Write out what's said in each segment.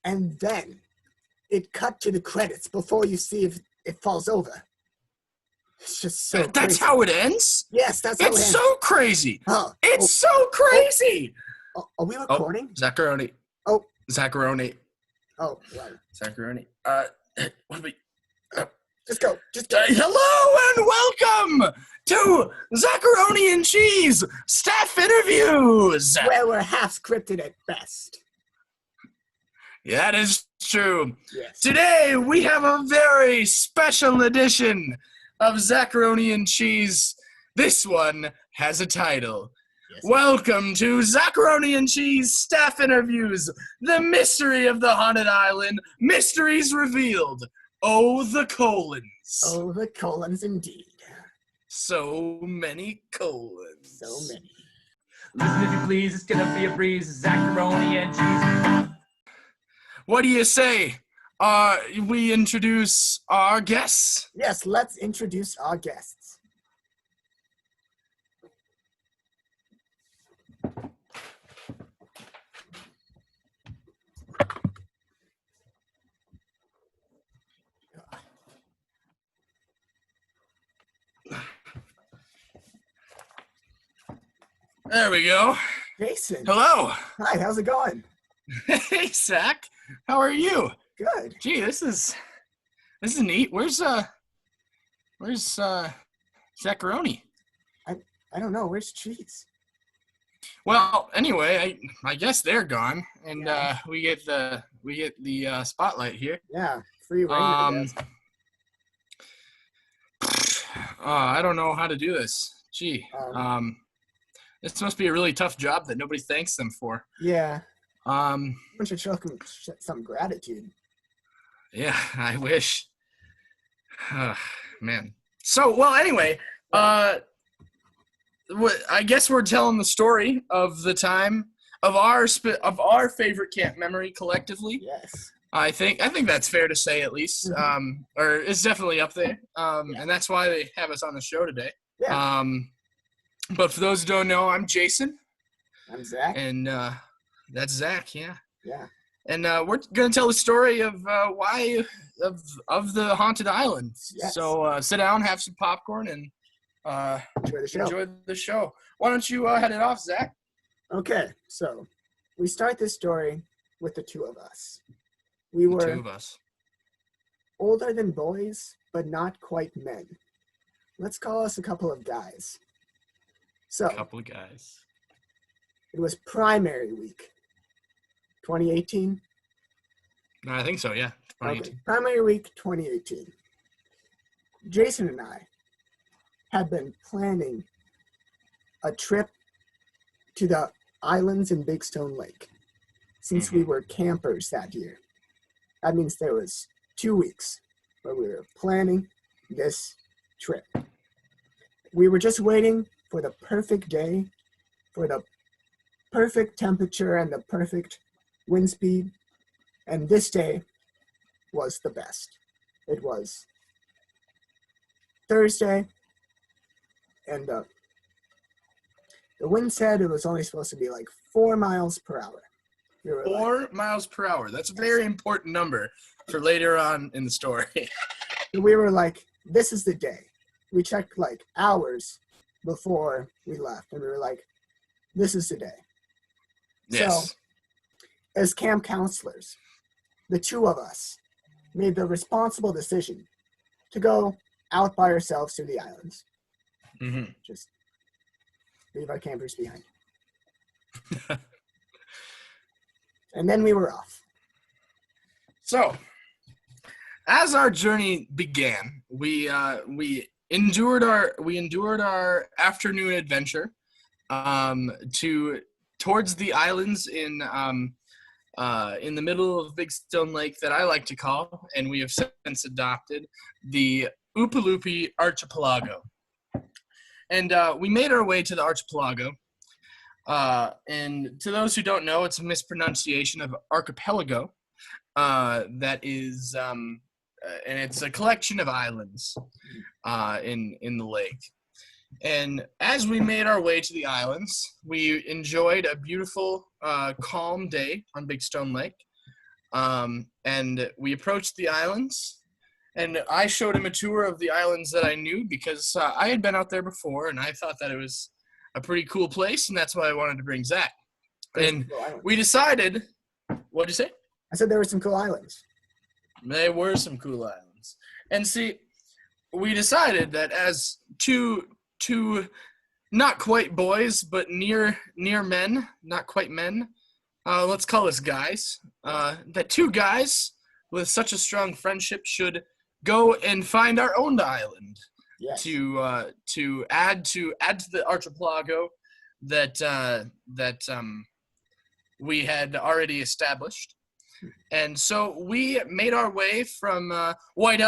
and then it cut to the credits before you see if it falls over. It's just so That's crazy. how it ends? Yes, that's how it ends. It's so crazy. Oh, It's so crazy. are we recording? Zacaroni. Oh. Zacaroni. Oh, right. Zacaroni. What do we... Just go. Hello and welcome to Zacaroni and Cheese Staff Interviews. Where we're half scripted at best. That is true. Yes. Today we have a very special edition of Zacaroni and Cheese. This one has a title. Yes. Welcome to Zacaroni and Cheese Staff Interviews. The mystery of the haunted island. Mysteries revealed. Oh, the colons. Oh, the colons indeed. So many colons. So many. Listen if you please, it's gonna be a breeze. Zacaroni and Cheese. What do you say? We introduce our guests? Yes, let's introduce our guests. There we go. Jason. Hello. Hi, how's it going? Hey, Zach. How are you? Good. Gee, this is neat. Where's Zacaroni? I don't know. Where's Cheese? Well, anyway, I guess they're gone, and yeah. we get the spotlight here. Yeah, free reign. I guess. I don't know how to do this. Gee, this must be a really tough job that nobody thanks them for. Yeah. We should show them some gratitude. Yeah, I wish. Man. So, well, anyway, I guess we're telling the story of the time of our favorite camp memory collectively. Yes. I think that's fair to say, at least, or it's definitely up there, and that's why they have us on the show today. Yeah. But for those who don't know, I'm Jason. I'm Zach. And that's Zach, yeah. Yeah. And we're gonna tell the story of why of the haunted island. Yes. So sit down, have some popcorn, and enjoy the show. Why don't you head it off, Zach? Okay, so we start this story with the two of us. We were two of us. Older than boys, but not quite men. Let's call us a couple of guys. So, a couple of guys. It was primary week. 2018? No, I think so, yeah. 2018. Okay. Primary week 2018. Jason and I had been planning a trip to the islands in Big Stone Lake since we were campers that year. That means there was 2 weeks where we were planning this trip. We were just waiting for the perfect day, for the perfect temperature and the perfect wind speed, and this day was the best. It was Thursday, and the wind said it was only supposed to be like 4 miles per hour. We were 4 miles per hour. That's a very important number for later on in the story. We were like, this is the day. We checked like hours before we left, and we were like, this is the day. Yes. So, as camp counselors, the two of us made the responsible decision to go out by ourselves to the islands. Just leave our campers behind. And then we were off. So, as our journey began, we endured our afternoon adventure towards the islands in the middle of Big Stone Lake that I like to call, and we have since adopted, the Upalupi Archipelago. And we made our way to the archipelago. And to those who don't know, it's a mispronunciation of archipelago. That is, and it's a collection of islands in the lake. And as we made our way to the islands, we enjoyed a beautiful, calm day on Big Stone Lake. and we approached the islands. And I showed him a tour of the islands that I knew because I had been out there before, and I thought that it was a pretty cool place, and that's why I wanted to bring Zach. And we decided, what'd you say? I said there were some cool islands. There were some cool islands. And see, we decided that as two not quite boys, but near men, not quite men, let's call us guys, that two guys with such a strong friendship should go and find our own island. Yes. To add to the archipelago that we had already established. And so we made our way from White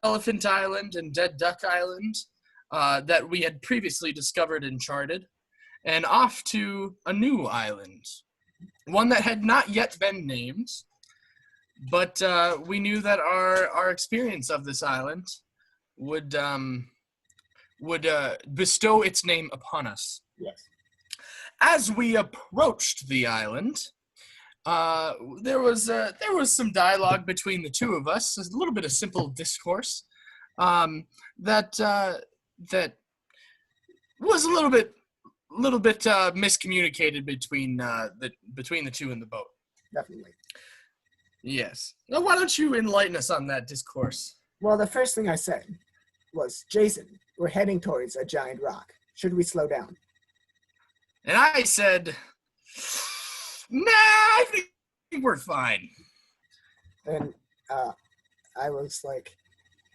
Elephant Island and Dead Duck Island that we had previously discovered and charted, and off to a new island, one that had not yet been named, but we knew that our experience of this island would bestow its name upon us. Yes. As we approached the island, there was some dialogue between the two of us, a little bit of simple discourse that was a little bit miscommunicated between the two in the boat. Definitely. Yes. Now, why don't you enlighten us on that discourse? Well, the first thing I said was, Jason, we're heading towards a giant rock. Should we slow down? And I said, nah, I think we're fine. And I was like,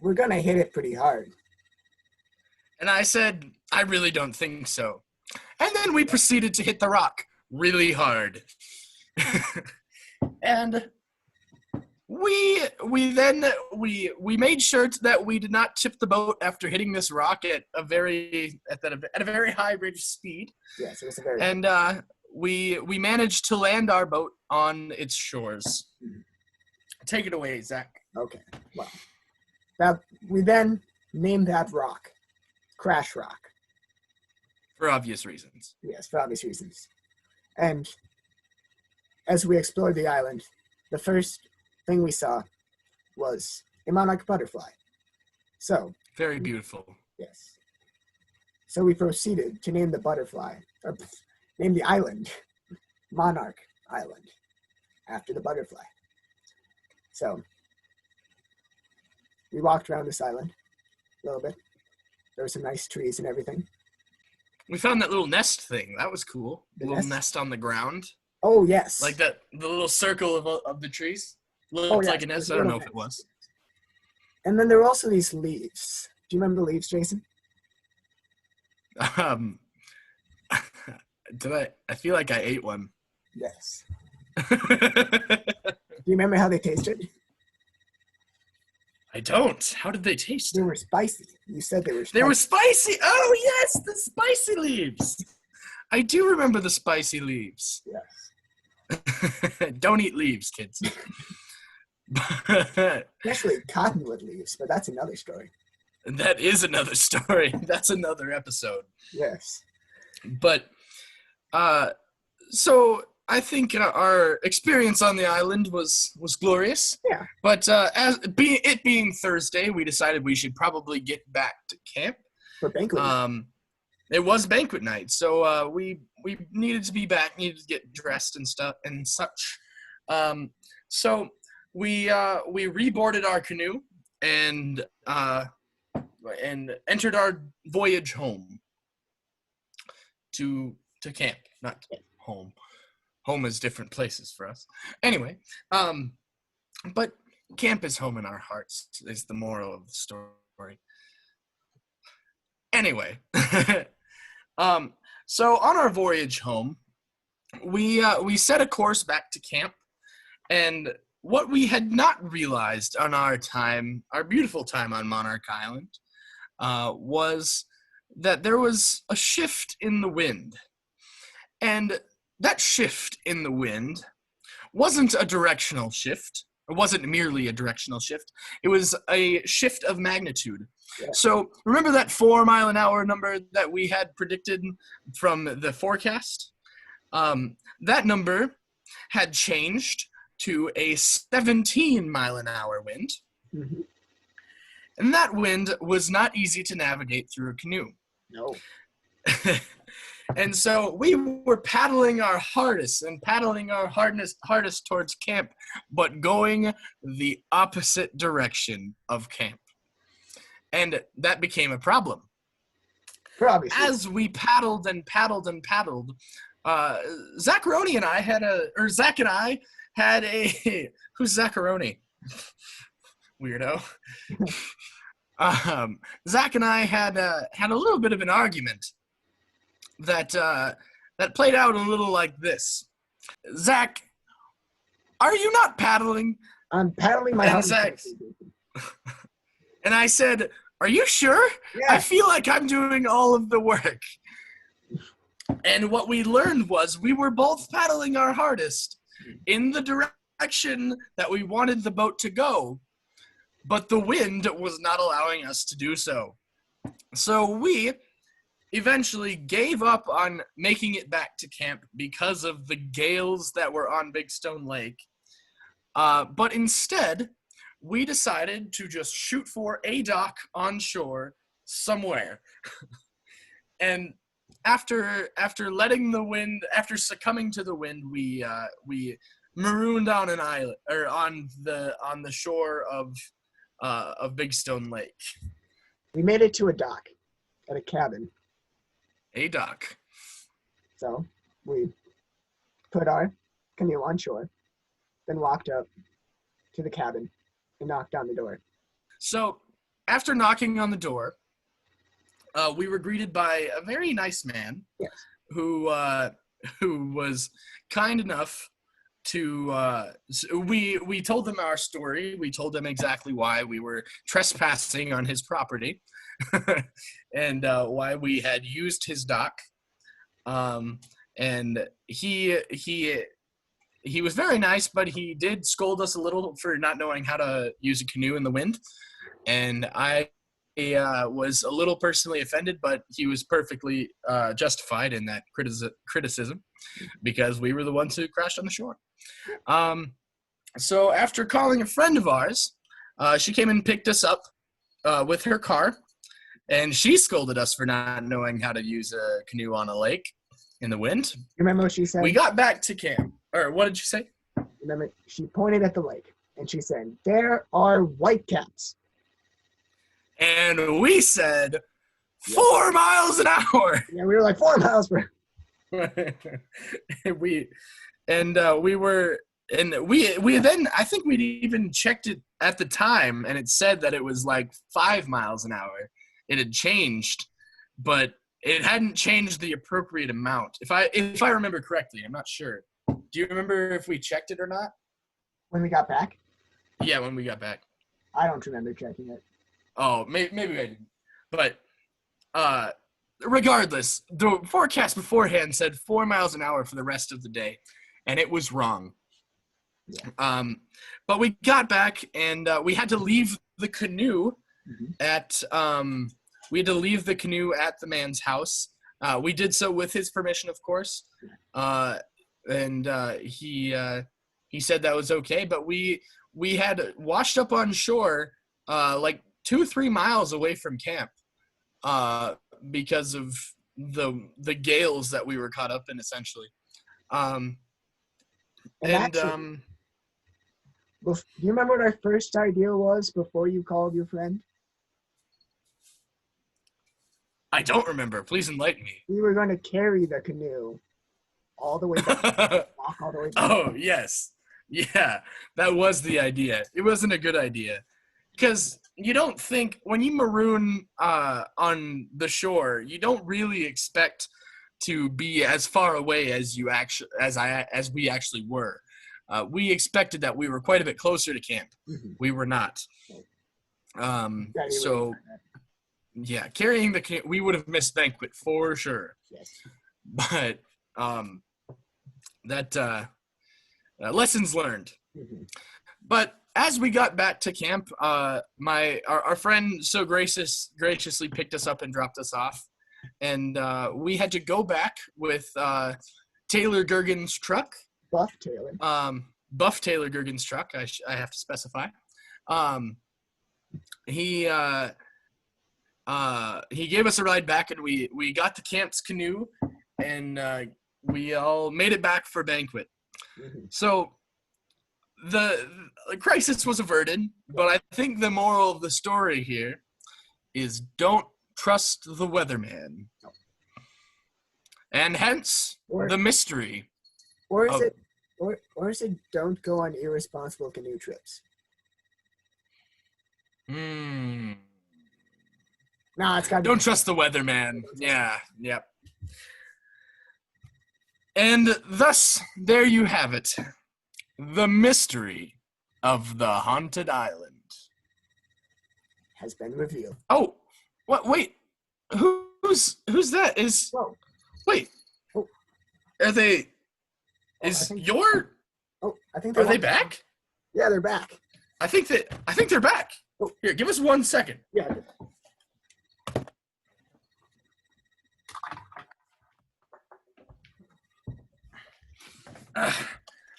we're going to hit it pretty hard. And I said, I really don't think so. And then we proceeded to hit the rock really hard. And we made sure that we did not tip the boat after hitting this rock at a very high rate of speed. Yes, it was a very. And we managed to land our boat on its shores. Take it away, Zach. Okay. Well, we then named that rock Crash Rock. For obvious reasons. Yes, for obvious reasons. And as we explored the island, the first thing we saw was a monarch butterfly. So. Very beautiful. Yes. So we proceeded to name the island Monarch Island, after the butterfly. So we walked around this island a little bit. There were some nice trees and everything. We found that little nest thing. That was cool. The little nest? nest on the ground. Oh, yes. Like that, the little circle of the trees. Looked Oh, yeah, like a nest. I don't know if it was. And then there were also these leaves. Do you remember the leaves, Jason? I feel like I ate one. Yes. Do you remember how they tasted? I don't. How did they taste? They were spicy. You said they were spicy. They were spicy. Oh, yes, the spicy leaves. I do remember the spicy leaves. Yes. Don't eat leaves, kids. Especially cottonwood leaves, but that's another story. That is another story. That's another episode. Yes. But, so I think our experience on the island was glorious. Yeah. But it being Thursday, we decided we should probably get back to camp. For banquet night. It was banquet night, so we needed to be back, needed to get dressed and stuff and such. So we reboarded our canoe and entered our voyage home to camp, not home. Home is different places for us. Anyway, but camp is home in our hearts, is the moral of the story. Anyway, so on our voyage home, we set a course back to camp, and what we had not realized on our beautiful time on Monarch Island, was that there was a shift in the wind. And that shift in the wind wasn't a directional shift. It wasn't merely a directional shift. It was a shift of magnitude. Yeah. So remember that 4 mile an hour number that we had predicted from the forecast? That number had changed to a 17-mile-an-hour wind. Mhm. And that wind was not easy to navigate through a canoe. No. And so we were paddling our hardest towards camp, but going the opposite direction of camp. And that became a problem. Obviously. As we paddled and paddled and paddled, Zacaroni and I Zach and I had a, who's Zacaroni? Weirdo. Zach and I had a little bit of an argument that played out a little like this. Zach, are you not paddling? I'm paddling my And hardest. Zach, and I said, are you sure? Yeah. I feel like I'm doing all of the work. And what we learned was we were both paddling our hardest in the direction that we wanted the boat to go, but the wind was not allowing us to do so. So we eventually gave up on making it back to camp because of the gales that were on Big Stone Lake. But instead, we decided to just shoot for a dock on shore somewhere. And after succumbing to the wind, we marooned on an island, or on the shore of Big Stone Lake. We made it to a dock at a cabin. A dock. So we put our canoe on shore, then walked up to the cabin and knocked on the door. So after knocking on the door, we were greeted by a very nice man. Yes. who was kind enough to we told him our story. We told him exactly why we were trespassing on his property and why we had used his dock. And he was very nice, but he did scold us a little for not knowing how to use a canoe in the wind. And I was a little personally offended, but he was perfectly justified in that criticism because we were the ones who crashed on the shore. So after calling a friend of ours, she came and picked us up with her car, and she scolded us for not knowing how to use a canoe on a lake in the wind. You remember what she said? We got back to camp. Or what did you say? Remember, she pointed at the lake and she said, "There are whitecaps." And we said 4 miles an hour. Yeah, we were like 4 miles per. we then, I think we'd even checked it at the time, and it said that it was like 5 miles an hour. It had changed, but it hadn't changed the appropriate amount. If I remember correctly, I'm not sure. Do you remember if we checked it or not? When we got back? Yeah, when we got back. I don't remember checking it. Oh, maybe I didn't. But regardless, the forecast beforehand said 4 miles an hour for the rest of the day, and it was wrong. Yeah. But we got back, and we had to leave the canoe at the man's house. We did so with his permission, of course. And he said that was okay, but we had washed up on shore like 2-3 miles away from camp because of the gales that we were caught up in, essentially. Do you remember what our first idea was before you called your friend? I don't remember. Please enlighten me. We were going to carry the canoe all the way back. Walk all the way back. Oh, yes. Yeah, that was the idea. It wasn't a good idea. Because you don't think, when you maroon on the shore, you don't really expect to be as far away as we actually were. We expected that we were quite a bit closer to camp. Mhm. We were not. So, yeah, carrying the canoe, we would have missed banquet for sure. Yes. But lessons learned. Mhm. But as we got back to camp, our friend so graciously picked us up and dropped us off, and we had to go back with Taylor Gergen's truck. Buff Taylor. Buff Taylor Gergen's truck. I have to specify. He gave us a ride back, and we got the camp's canoe, and we all made it back for banquet. Mhm. So the crisis was averted, but I think the moral of the story here is don't trust the weatherman. No. And hence the mystery. Or is Oh. it, or is it don't go on irresponsible canoe trips? Hmm. No, it's got to Don't trust the weatherman. Yeah, yep. And thus, there you have it. The mystery of the haunted island. has been revealed. Oh, what? Wait, who's that? Whoa. Wait, Oh. are they? Oh, I Is think- your? Oh, I think Are they back? Yeah, they're back. I think they're back. Oh. Here, give us 1 second. Yeah.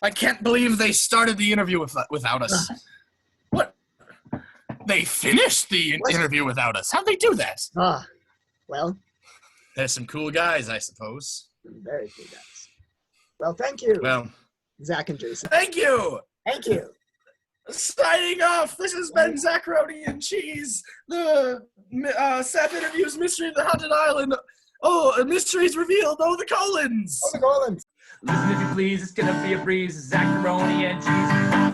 I can't believe they started the interview without us. What? They finished the What? interview without us. How'd they do that? Well, They're some cool guys, I suppose. very cool guys. Well, thank you, Well, Zach and Jason. thank you. Thank you. Signing off. This has been Zacaroni and Cheese, the Seth Interviews Mystery of the Haunted Island. Oh, a mystery's revealed. Oh, the Collins. Oh, the Golans. Listen if you please, it's gonna be a breeze. Zacaroni and cheese.